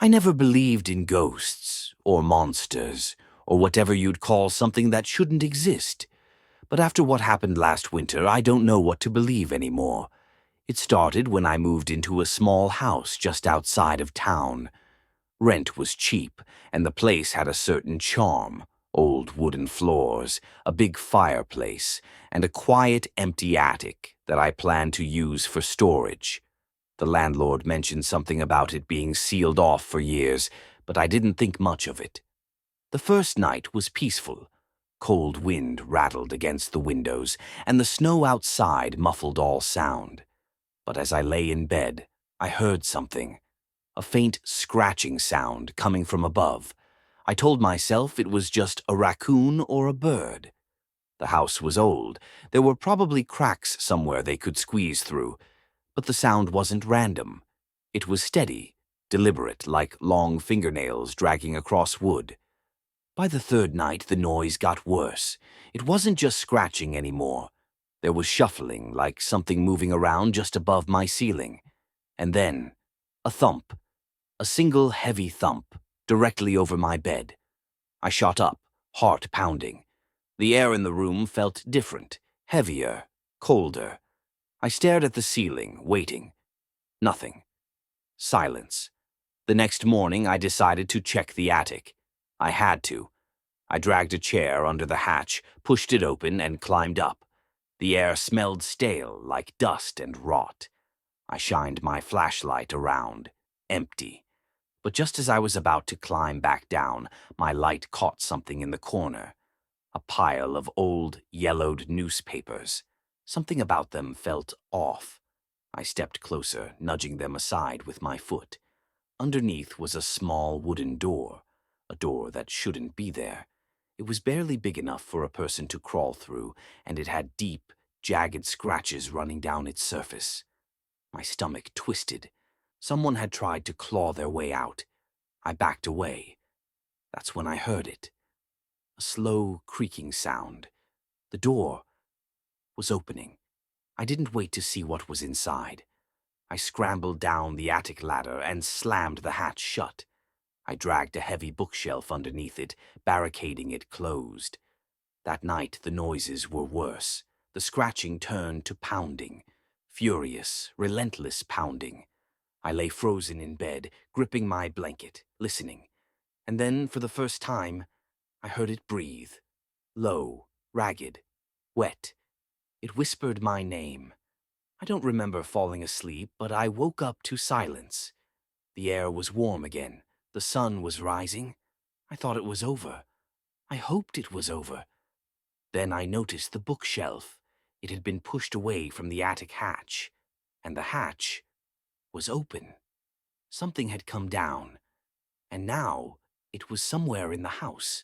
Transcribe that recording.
I never believed in ghosts or monsters or whatever you'd call something that shouldn't exist. But after what happened last winter, I don't know what to believe anymore. It started when I moved into a small house just outside of town. Rent was cheap, and the place had a certain charm. Old wooden floors, a big fireplace, and a quiet, empty attic that I planned to use for storage. The landlord mentioned something about it being sealed off for years, but I didn't think much of it. The first night was peaceful. Cold wind rattled against the windows, and the snow outside muffled all sound. But as I lay in bed, I heard something. A faint scratching sound coming from above. I told myself it was just a raccoon or a bird. The house was old. There were probably cracks somewhere they could squeeze through. But the sound wasn't random. It was steady, deliberate, like long fingernails dragging across wood. By the third night, the noise got worse. It wasn't just scratching anymore. There was shuffling, like something moving around just above my ceiling. And then, a thump. A single heavy thump, directly over my bed. I shot up, heart pounding. The air in the room felt different, heavier, colder. I stared at the ceiling, waiting. Nothing. Silence. The next morning, I decided to check the attic. I had to. I dragged a chair under the hatch, pushed it open, and climbed up. The air smelled stale, like dust and rot. I shined my flashlight around. Empty. But just as I was about to climb back down, my light caught something in the corner. A pile of old, yellowed newspapers. Something about them felt off. I stepped closer, nudging them aside with my foot. Underneath was a small wooden door, a door that shouldn't be there. It was barely big enough for a person to crawl through, and it had deep, jagged scratches running down its surface. My stomach twisted. Someone had tried to claw their way out. I backed away. That's when I heard it. A slow, creaking sound. The door was opening. I didn't wait to see what was inside. I scrambled down the attic ladder and slammed the hatch shut. I dragged a heavy bookshelf underneath it, barricading it closed. That night, the noises were worse. The scratching turned to pounding. Furious, relentless pounding. I lay frozen in bed, gripping my blanket, listening. And then, for the first time, I heard it breathe. Low, ragged, wet. It whispered my name. I don't remember falling asleep, but I woke up to silence. The air was warm again. The sun was rising. I thought it was over. I hoped it was over. Then I noticed the bookshelf. It had been pushed away from the attic hatch, and the hatch was open. Something had come down, and now it was somewhere in the house.